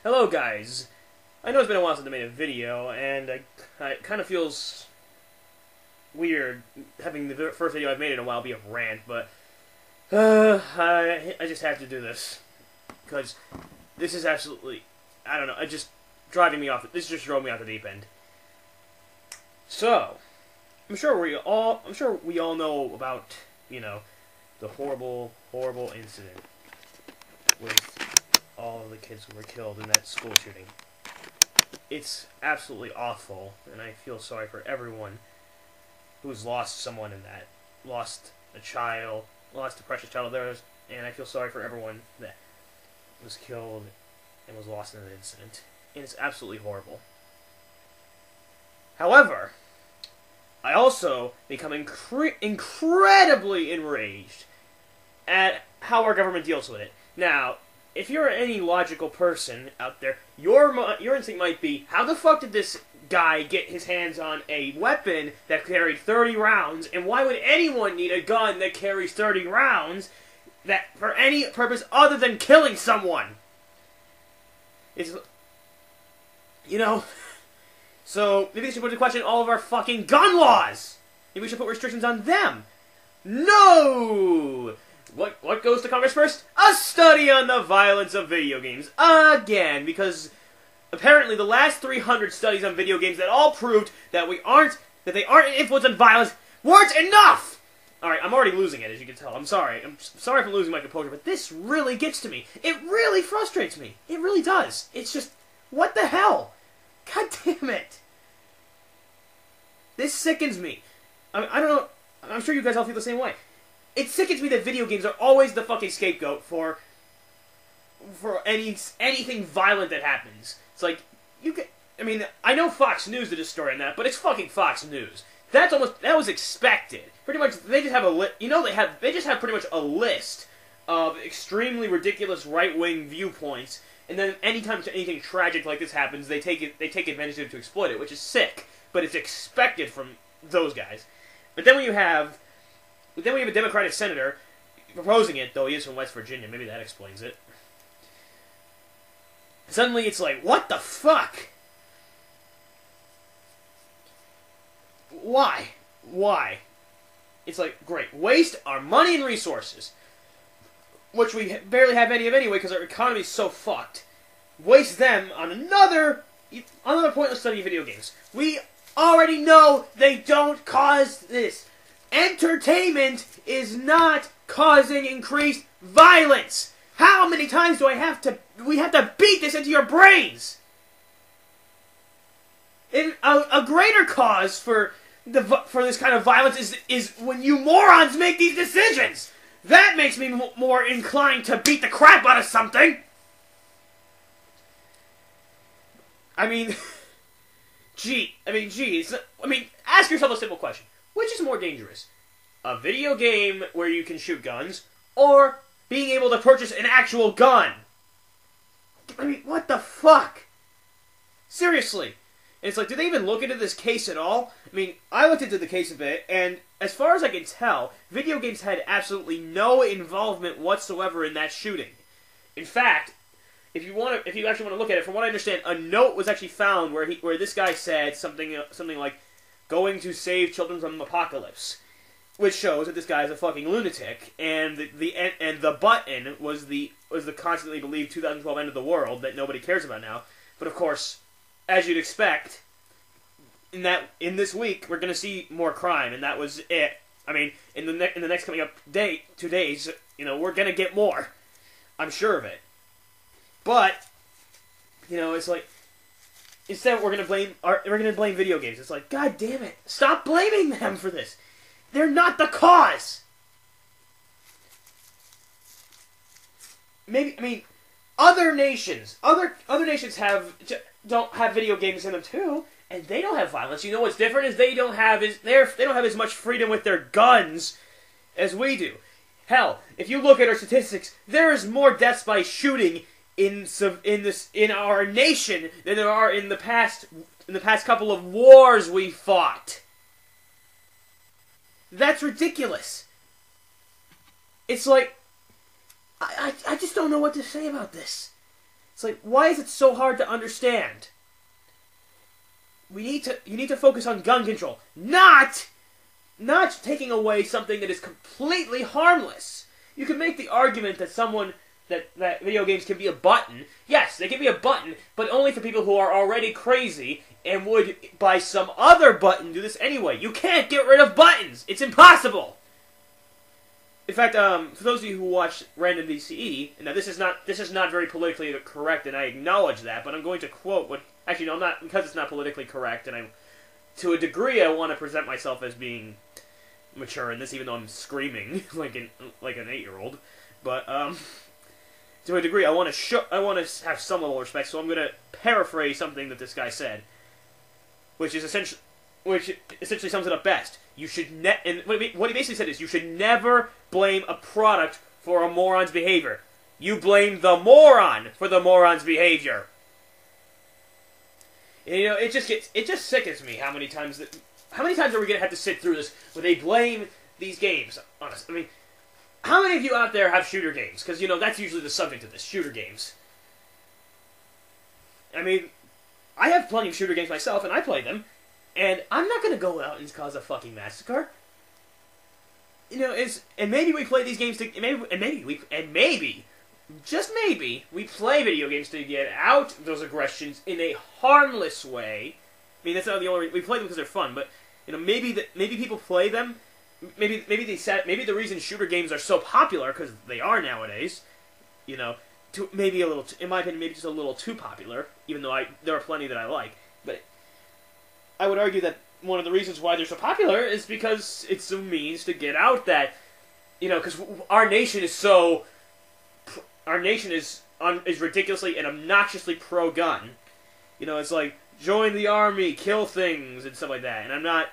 Hello guys! I know it's been a while since I made a video, and it kind of feels weird having the first video I've made in a while be a rant, but I just have to do this. Because this is absolutely, I don't know, this just drove me off the deep end. So, I'm sure we all know about, the horrible incident with all of the kids who were killed in that school shooting. It's absolutely awful, and I feel sorry for everyone who's lost someone in that. Lost a child, lost a precious child of theirs, and I feel sorry for everyone that was killed and was lost in that incident. And it's absolutely horrible. However, I also become incredibly enraged at how our government deals with it. Now, if you're any logical person out there, your instinct might be, how the fuck did this guy get his hands on a weapon that carried 30 rounds, and why would anyone need a gun that carries 30 rounds that for any purpose other than killing someone? It's, so maybe they should put into question all of our fucking gun laws. Maybe we should put restrictions on them. No! What goes to Congress first? A study on the violence of video games. Again, because apparently the last 300 studies on video games that all proved that they aren't influenced on violence weren't enough! Alright, I'm already losing it, as you can tell. I'm sorry. I'm sorry for losing my composure, but this really gets to me. It really frustrates me. It really does. It's just, what the hell? God damn it. This sickens me. I don't know. I'm sure you guys all feel the same way. It sickens me that video games are always the fucking scapegoat for anything violent that happens. It's like, I know Fox News did a story on that, but it's fucking Fox News. That was expected. Pretty much, they just have they just have pretty much a list of extremely ridiculous right-wing viewpoints, and then anytime anything tragic like this happens, they take advantage of it to exploit it, which is sick, but it's expected from those guys. But then when you have a Democratic senator proposing it, though he is from West Virginia, maybe that explains it. Suddenly it's like, what the fuck? Why? Why? It's like, great, waste our money and resources, which we barely have any of anyway because our economy is so fucked. Waste them on another pointless study of video games. We already know they don't cause this. Entertainment is not causing increased violence. How many times do we have to beat this into your brains? A greater cause for this kind of violence is when you morons make these decisions. That makes me more inclined to beat the crap out of something. Ask yourself a simple question. Which is more dangerous? A video game where you can shoot guns, or being able to purchase an actual gun? What the fuck? Seriously. And it's like, did they even look into this case at all? I looked into the case a bit, and as far as I can tell, video games had absolutely no involvement whatsoever in that shooting. In fact, if you actually want to look at it, from what I understand, a note was actually found where this guy said something like, "Going to save children from the apocalypse," which shows that this guy is a fucking lunatic, and the button was the constantly believed 2012 end of the world that nobody cares about now. But of course, as you'd expect, in this week we're going to see more crime, and that was it. In the next coming up 2 days, we're going to get more. I'm sure of it. But it's like, instead we're going to blame video games. It's like, god damn it, stop blaming them for this. They're not the cause. Other nations don't have video games in them too, and they don't have violence. You know what's different is they don't have as much freedom with their guns as we do. Hell, if you look at our statistics, there is more deaths by shooting in our nation than there are in the past couple of wars we fought. That's ridiculous. It's like, I just don't know what to say about this. It's like, why is it so hard to understand? You need to focus on gun control, not taking away something that is completely harmless. You can make the argument that video games can be a button. Yes, they can be a button, but only for people who are already crazy and would, by some other button, do this anyway. You can't get rid of buttons. It's impossible. In fact, for those of you who watch Random DCE, now this is not very politically correct, and I acknowledge that, but I'm going to quote what. Actually, no, I'm not, because it's not politically correct, and to a degree, I want to present myself as being mature in this, even though I'm screaming like an 8-year-old. But to a degree, I want to have some level of respect. So I'm going to paraphrase something that this guy said, which essentially sums it up best. You should and what he basically said is you should never blame a product for a moron's behavior. You blame the moron for the moron's behavior. And, you know, it just sickens me how many times are we gonna have to sit through this where they blame these games? Honestly, I mean, how many of you out there have shooter games? Because, you know, that's usually the subject of this, shooter games. I mean, I have plenty of shooter games myself, and I play them, and I'm not gonna go out and cause a fucking massacre. You know, and maybe we play these games just maybe, we play video games to get out those aggressions in a harmless way. I mean, that's not the only reason. We play them because they're fun, but, you know, maybe people play them. Maybe the reason shooter games are so popular, because they are nowadays, you know, maybe a little, in my opinion, maybe just a little too popular, even though there are plenty that I like. But I would argue that one of the reasons why they're so popular is because it's a means to get out that, you know, because our nation is so... Our nation is ridiculously and obnoxiously pro-gun. You know, it's like, join the army, kill things, and stuff like that. And I'm not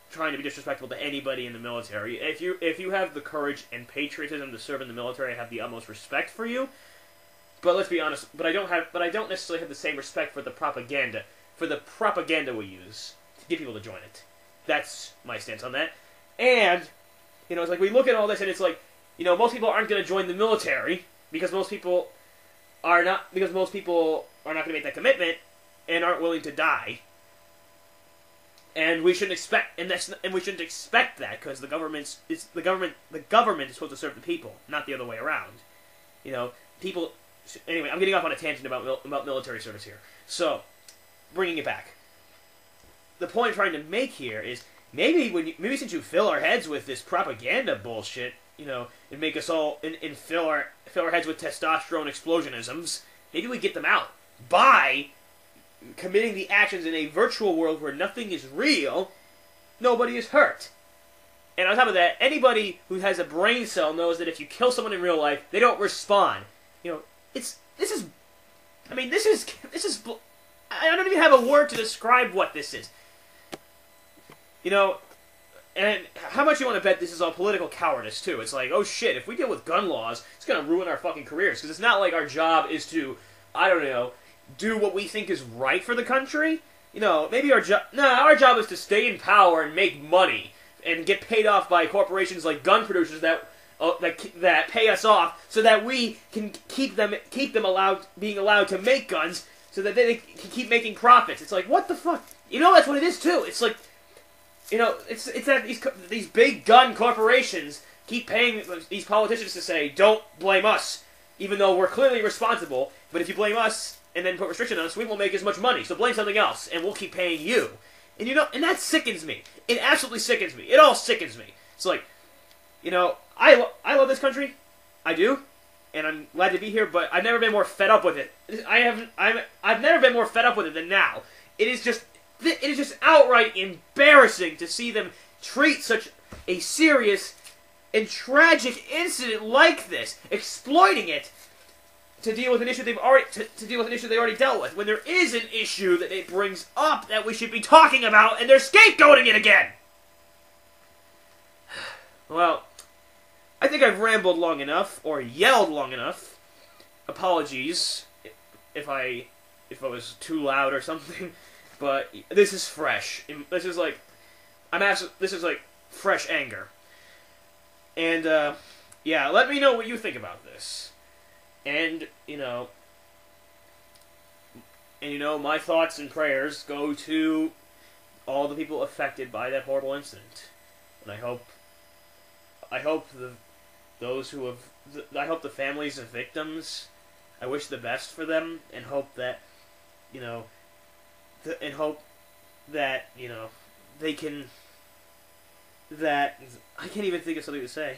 trying to be disrespectful to anybody in the military. If you have the courage and patriotism to serve in the military, I have the utmost respect for you. But let's be honest, but I don't necessarily have the same respect for the propaganda we use to get people to join it. That's my stance on that. And, you know, it's like, we look at all this and it's like, you know, most people aren't going to join the military because most people are not going to make that commitment and aren't willing to die. And we shouldn't expect that because the government is supposed to serve the people, not the other way around. You know, people. Anyway, I'm getting off on a tangent about military service here. So, bringing it back, the point I'm trying to make here is maybe since you fill our heads with this propaganda bullshit, you know, and make us all and fill our heads with testosterone explosionisms, maybe we get them out by committing the actions in a virtual world where nothing is real, nobody is hurt. And on top of that, anybody who has a brain cell knows that if you kill someone in real life, they don't respond. You know, this is I don't even have a word to describe what this is. You know, and how much you want to bet this is all political cowardice, too? It's like, oh shit, if we deal with gun laws, it's going to ruin our fucking careers. Because it's not like our job is to, I don't know, do what we think is right for the country. You know, maybe our job is to stay in power and make money. And get paid off by corporations like gun producers that pay us off so that we can keep them being allowed to make guns so that they can keep making profits. It's like, what the fuck? You know, that's what it is, too. It's like, you know, it's that these big gun corporations keep paying these politicians to say, don't blame us, even though we're clearly responsible, but if you blame us and then put restriction on us, we won't make as much money, so blame something else, and we'll keep paying you. And you know, and that sickens me. It absolutely sickens me. It all sickens me. It's like, you know, I love this country. I do. And I'm glad to be here, but I've never been more fed up with it. I've never been more fed up with it than now. It is just outright embarrassing to see them treat such a serious and tragic incident like this, exploiting it to deal with an issue they already dealt with, when there is an issue that it brings up that we should be talking about, and they're scapegoating it again. Well, I think I've rambled long enough, or yelled long enough. Apologies if I was too loud or something, but this is fresh. This is like fresh anger. And yeah, let me know what you think about this. And, you know, And you know, my thoughts and prayers go to all the people affected by that horrible incident. And I hope I hope the families of victims, I wish the best for them, and hope that, you know, they can, that, I can't even think of something to say.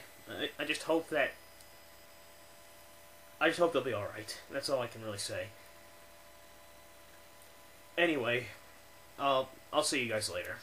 I just hope they'll be alright. That's all I can really say. Anyway, I'll see you guys later.